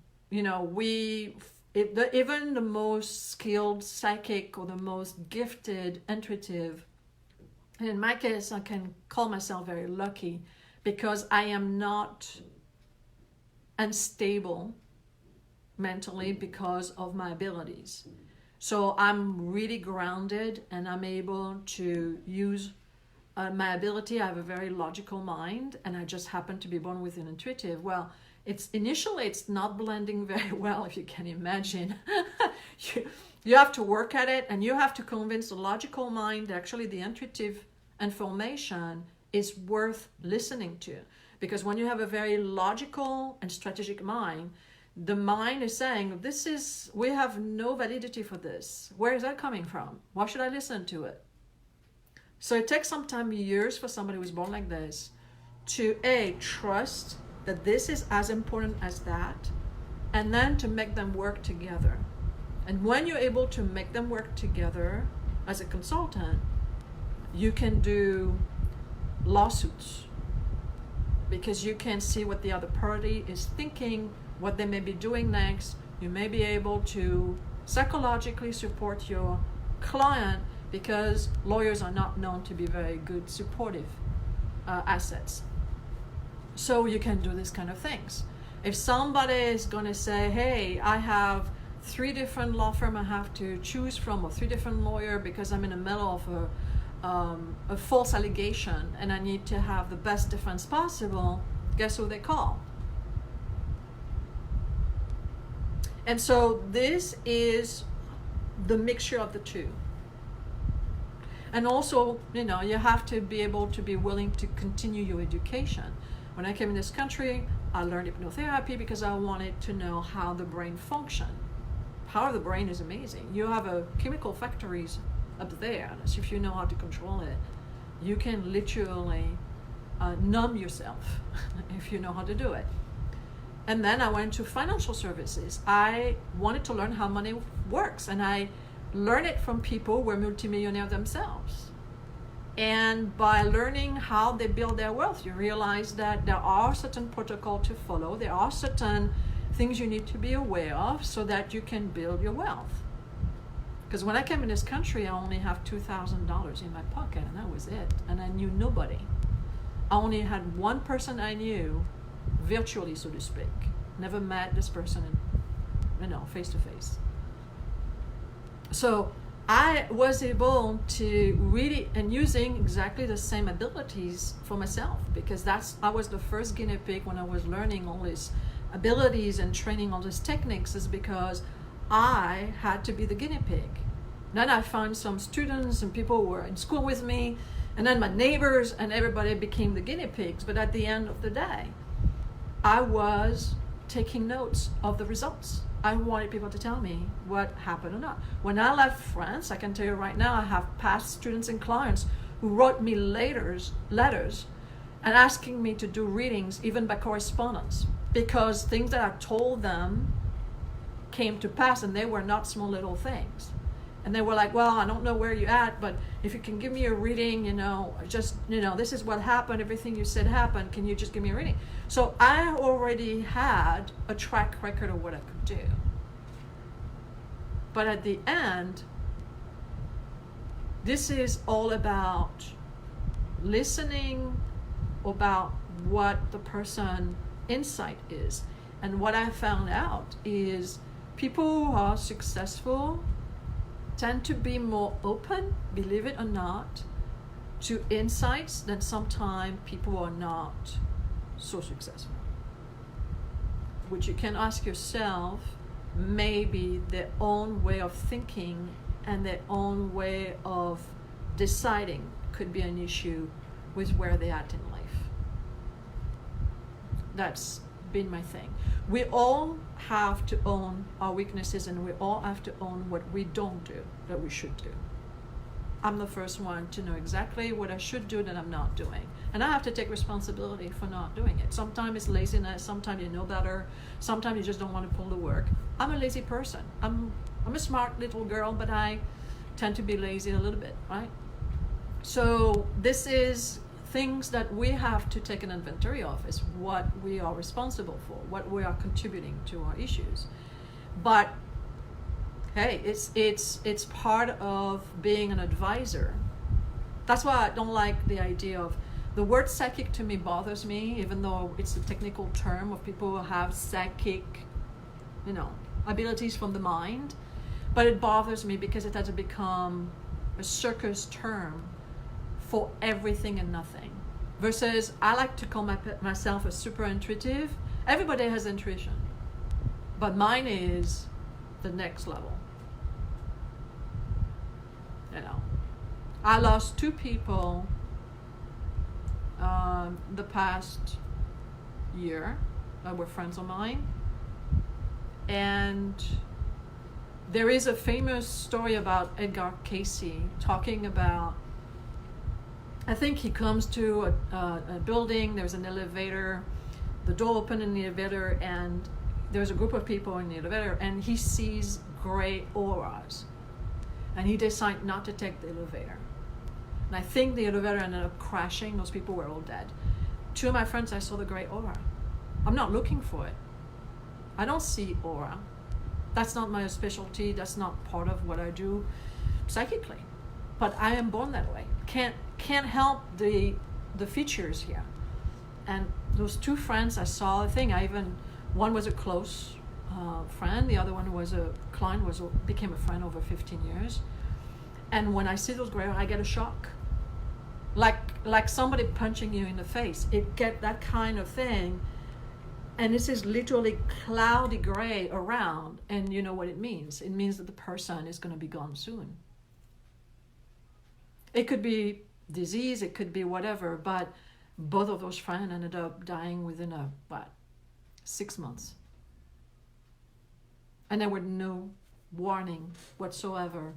the most skilled psychic or the most gifted intuitive, and in my case I can call myself very lucky because I am not unstable mentally because of my abilities. So I'm really grounded and I'm able to use my ability. I have a very logical mind and I just happen to be born with an intuitive. Well, initially it's not blending very well, if you can imagine. you have to work at it, and you have to convince the logical mind that actually the intuitive information is worth listening to. Because when you have a very logical and strategic mind, the mind is saying, we have no validity for this. Where is that coming from? Why should I listen to it? So it takes sometimes years for somebody who's born like this to trust that this is as important as that, and then to make them work together. And when you're able to make them work together as a consultant, you can do lawsuits because you can see what the other party is thinking, what they may be doing next. You may be able to psychologically support your client, because lawyers are not known to be very good supportive assets. So you can do this kind of things. If somebody is going to say, hey, I have 3 different law firms I have to choose from, or 3 different lawyers because I'm in the middle of a false allegation and I need to have the best defense possible, guess who they call? And so this is the mixture of the two. And also, you have to be able to be willing to continue your education. When I came in this country, I learned hypnotherapy because I wanted to know how the brain functions. Power of the brain is amazing. You have chemical factories up there. So if you know how to control it, you can literally numb yourself if you know how to do it. And then I went to financial services. I wanted to learn how money works, and I learned it from people who were multimillionaires themselves. And by learning how they build their wealth, you realize that there are certain protocols to follow. There are certain things you need to be aware of so that you can build your wealth. Because when I came in this country, I only have $2,000 in my pocket, and that was it. And I knew nobody. I only had one person I knew, virtually, so to speak. Never met this person, face to face. So I was able to really, and using exactly the same abilities for myself, because I was the first guinea pig when I was learning all these abilities and training all these techniques, is because I had to be the guinea pig. Then I found some students and people who were in school with me, and then my neighbors, and everybody became the guinea pigs. But at the end of the day, I was taking notes of the results. I wanted people to tell me what happened or not. When I left France, I can tell you right now, I have past students and clients who wrote me letters and asking me to do readings, even by correspondence, because things that I told them came to pass, and they were not small little things. And they were like, well, I don't know where you're at, but if you can give me a reading, this is what happened, everything you said happened, can you just give me a reading? So I already had a track record of what I could do. But at the end, this is all about listening, about what the person insight is. And what I found out is people who are successful tend to be more open, believe it or not, to insights than sometimes people are not so successful. Which you can ask yourself, maybe their own way of thinking and their own way of deciding could be an issue with where they're at in life. That's been my thing. We all have to own our weaknesses, and we all have to own what we don't do that we should do. I'm the first one to know exactly what I should do that I'm not doing. And I have to take responsibility for not doing it. Sometimes it's laziness, sometimes you know better, sometimes you just don't want to pull the work. I'm a lazy person. I'm a smart little girl, but I tend to be lazy a little bit, right? So this is things that we have to take an inventory of, is what we are responsible for, what we are contributing to our issues. But hey, it's part of being an advisor. That's why I don't like the idea of, the word psychic to me bothers me, even though it's a technical term of people who have psychic, abilities from the mind. But it bothers me because it has become a circus term for everything and nothing. Versus, I like to call myself a super intuitive. Everybody has intuition, but mine is the next level. I lost 2 people the past year that were friends of mine, and there is a famous story about Edgar Casey talking about, I think he comes to a building, there's an elevator, the door opened in the elevator, and there's a group of people in the elevator, and he sees gray auras, and he decides not to take the elevator. And I think the elevator ended up crashing. Those people were all dead. 2 of my friends, I saw the gray aura. I'm not looking for it. I don't see aura. That's not my specialty. That's not part of what I do psychically. But I am born that way. Can't help the features here. And those 2 friends I saw, one was a close friend, the other one was a client, became a friend over 15 years. And when I see those gray, I get a shock. Like somebody punching you in the face. It get that kind of thing. And this is literally cloudy gray around. And you know what it means. It means that the person is going to be gone soon. It could be disease, it could be whatever, but both of those friends ended up dying within 6 months. And there were no warning whatsoever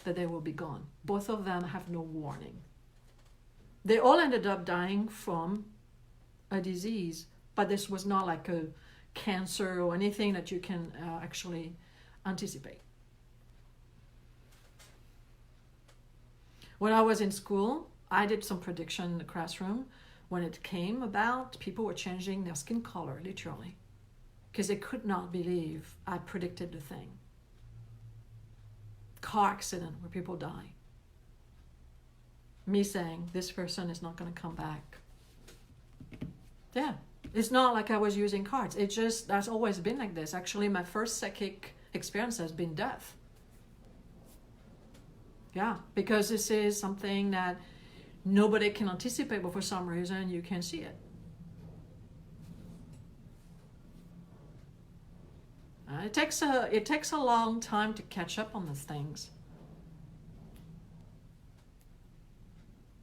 that they will be gone. Both of them have no warning. They all ended up dying from a disease, but this was not like a cancer or anything that you can actually anticipate. When I was in school, I did some prediction in the classroom. When it came about, people were changing their skin color, literally, because they could not believe I predicted the thing. Car accident where people die. Me saying, this person is not going to come back. Yeah, it's not like I was using cards. It just, that's always been like this. Actually, my first psychic experience has been death. Yeah, because this is something that nobody can anticipate, but for some reason you can see it. It takes a long time to catch up on these things.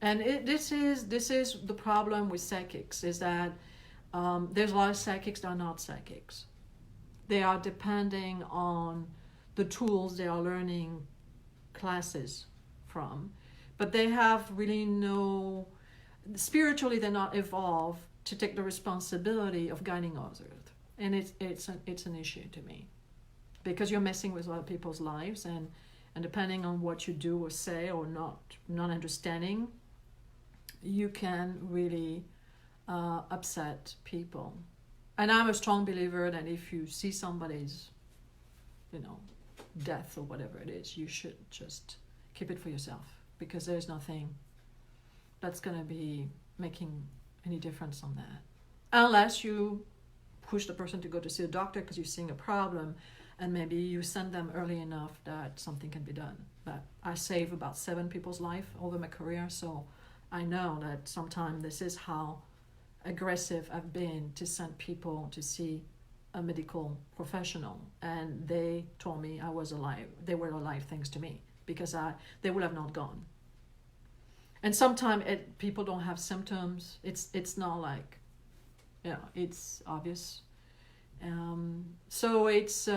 And this is the problem with psychics, is that there's a lot of psychics that are not psychics. They are depending on the tools they are learning classes from, but they have really spiritually they're not evolved to take the responsibility of guiding others. And it's an issue to me, because you're messing with other people's lives, and depending on what you do or say or not understanding, you can really upset people. And I'm a strong believer that if you see somebody's, death or whatever it is, you should just keep it for yourself, because there's nothing that's going to be making any difference on that. Unless you push the person to go to see a doctor because you're seeing a problem, and maybe you send them early enough that something can be done. But I save about 7 people's life over my career, so I know that sometimes this is how aggressive I've been to send people to see a medical professional, and they told me I was alive. They were alive thanks to me, because they would have not gone. And sometimes people don't have symptoms. It's not like, it's obvious. So it's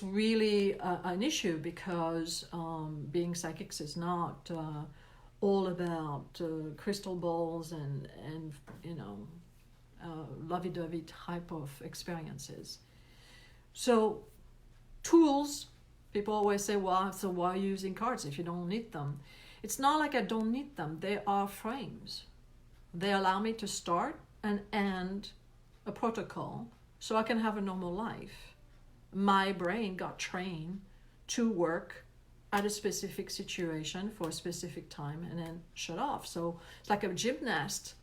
really an issue, because being psychics is not all about crystal balls and lovey-dovey type of experiences. So tools, people always say, well, so why are you using cards if you don't need them? It's not like I don't need them. They are frames. They allow me to start and end a protocol so I can have a normal life. My brain got trained to work at a specific situation for a specific time and then shut off. So it's like a gymnast.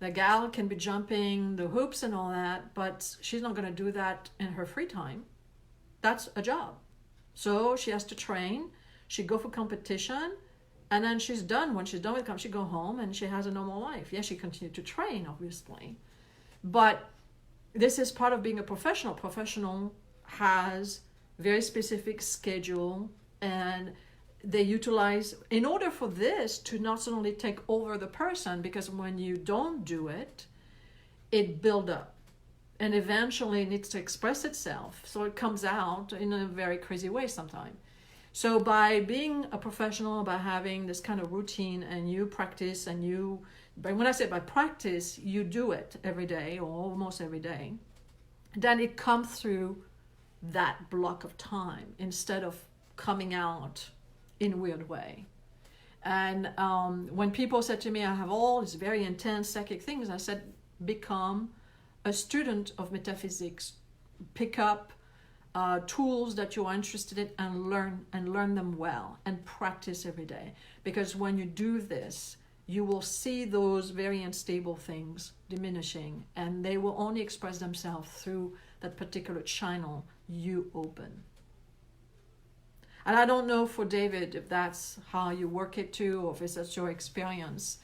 The gal can be jumping the hoops and all that, but she's not going to do that in her free time. That's a job. So she has to train. She go for competition, and then she's done. When she's done with competition, she go home and she has a normal life. Yeah, she continued to train, obviously. But this is part of being a professional. Professional has very specific schedule, and they utilize, in order for this to not only take over the person, because when you don't do it, it builds up and eventually needs to express itself. So it comes out in a very crazy way sometimes. So by being a professional, by having this kind of routine, and you practice, but when I say by practice, you do it every day or almost every day, then it comes through that block of time instead of coming out in a weird way. And when people said to me, I have all these very intense psychic things, I said, become a student of metaphysics. Pick up tools that you are interested in and learn them well, and practice every day. Because when you do this, you will see those very unstable things diminishing, and they will only express themselves through that particular channel you open. And I don't know for David if that's how you work it too, or if it's just your experience.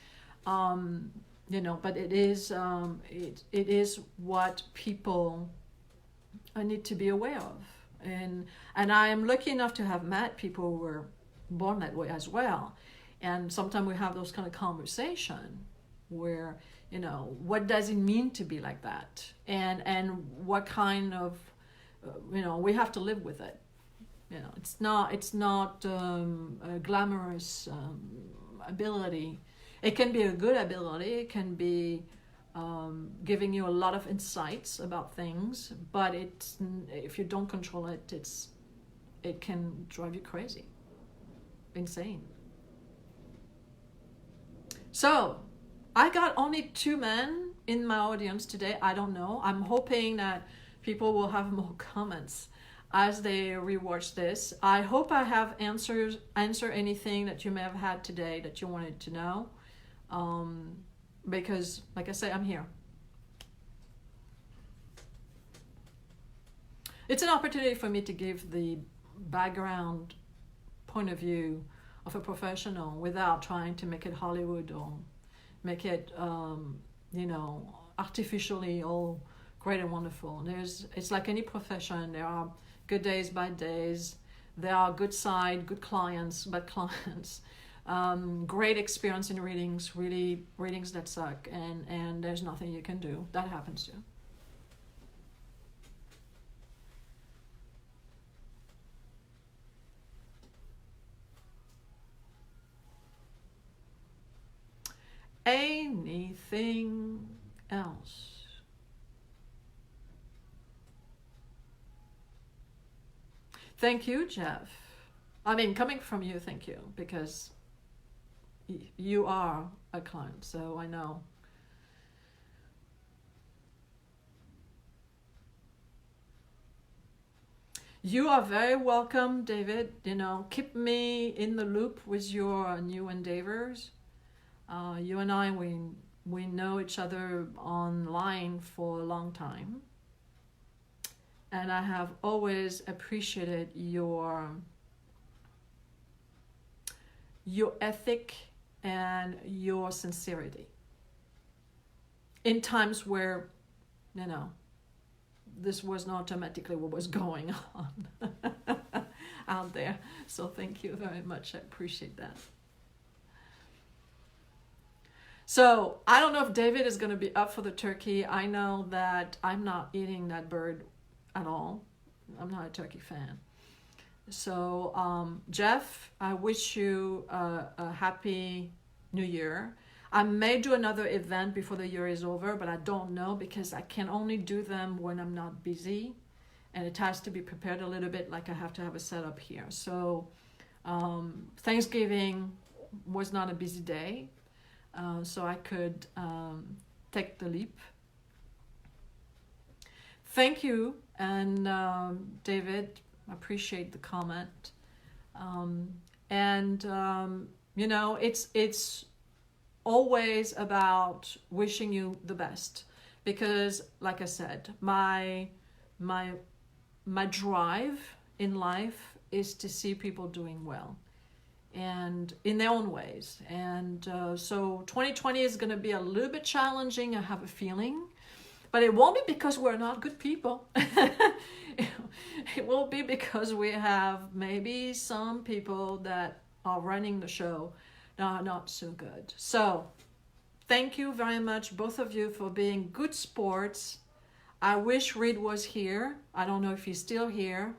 But it is what people need to be aware of. And I am lucky enough to have met people who were born that way as well. And sometimes we have those kind of conversation where, what does it mean to be like that? And what kind of, we have to live with it. It's not a glamorous ability. It can be a good ability. It can be giving you a lot of insights about things, but if you don't control it, it can drive you crazy, insane. So I got only 2 men in my audience today. I don't know. I'm hoping that people will have more comments as they rewatch this. I hope I have answer anything that you may have had today that you wanted to know. Because, like I say, I'm here. It's an opportunity for me to give the background point of view of a professional without trying to make it Hollywood or make it, artificially all great and wonderful. It's like any profession. There are good days, bad days. There are good side, good clients, bad clients. Great experience in readings, really readings that suck, and there's nothing you can do. That happens too. Anything else? Thank you, Jeff. I mean, coming from you, thank you, because you are a client, so I know. You are very welcome, David. Keep me in the loop with your new endeavors. You and I, we know each other online for a long time. and I have always appreciated your ethic and your sincerity in times where, you know, this was not automatically what was going on out there. So thank you very much. I appreciate that. So I don't know if David is going to be up for the turkey. I know that I'm not eating that bird at all. I'm not a turkey fan. So Jeff, I wish you a happy New Year. I may do another event before the year is over, but I don't know because I can only do them when I'm not busy, and it has to be prepared a little bit, like I have to have a setup here. So Thanksgiving was not a busy day, so I could take the leap. Thank you, and David, I appreciate the comment. You know, it's always about wishing you the best, because like I said, my drive in life is to see people doing well and in their own ways. And so 2020 is going to be a little bit challenging, I have a feeling, but it won't be because we're not good people. It will be because we have maybe some people that are running the show not so good. So thank you very much, both of you, for being good sports. I wish Reed was here. I don't know if he's still here.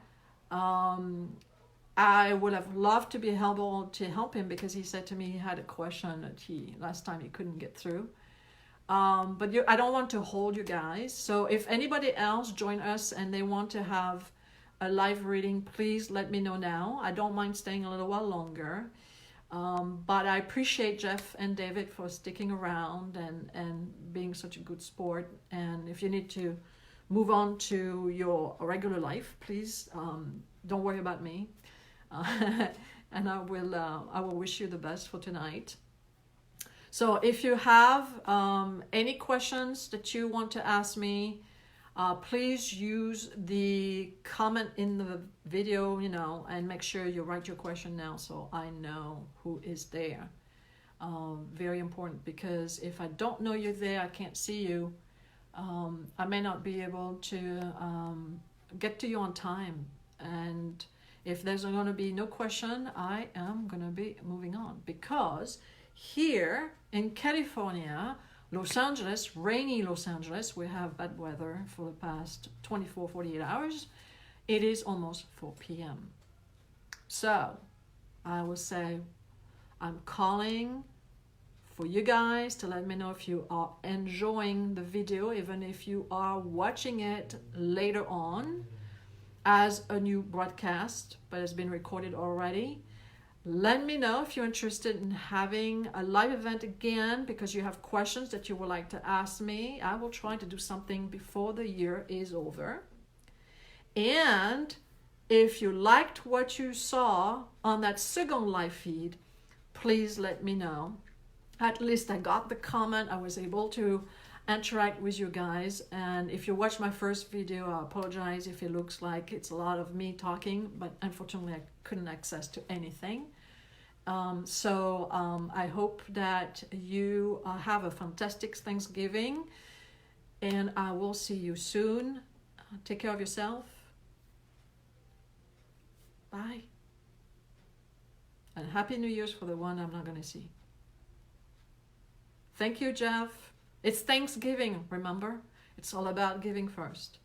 I would have loved to be able to help him, because he said to me he had a question that last time he couldn't get through. But I don't want to hold you guys. So if anybody else join us and they want to have a live reading, please let me know now. I don't mind staying a little while longer. But I appreciate Jeff and David for sticking around and being such a good sport. And if you need to move on to your regular life, please don't worry about me. And I will wish you the best for tonight. So if you have any questions that you want to ask me, please use the comment in the video, and make sure you write your question now so I know who is there. Very important, because if I don't know you're there, I can't see you, I may not be able to get to you on time. And if there's going to be no question, I am going to be moving on, because here in California, Los Angeles, rainy Los Angeles, we have bad weather for the past 48 hours. It is almost 4 p.m. So I will say I'm calling for you guys to let me know if you are enjoying the video, even if you are watching it later on as a new broadcast, but it's been recorded already. Let me know if you're interested in having a live event again, because you have questions that you would like to ask me. I will try to do something before the year is over. And if you liked what you saw on that second live feed, please let me know. At least I got the comment. I was able to interact with you guys. And if you watched my first video, I apologize if it looks like it's a lot of me talking, but unfortunately I couldn't access to anything. I hope that you have a fantastic Thanksgiving, and I will see you soon. Take care of yourself. Bye. And Happy New Year's for the one I'm not going to see. Thank you, Jeff. It's Thanksgiving, remember? It's all about giving first.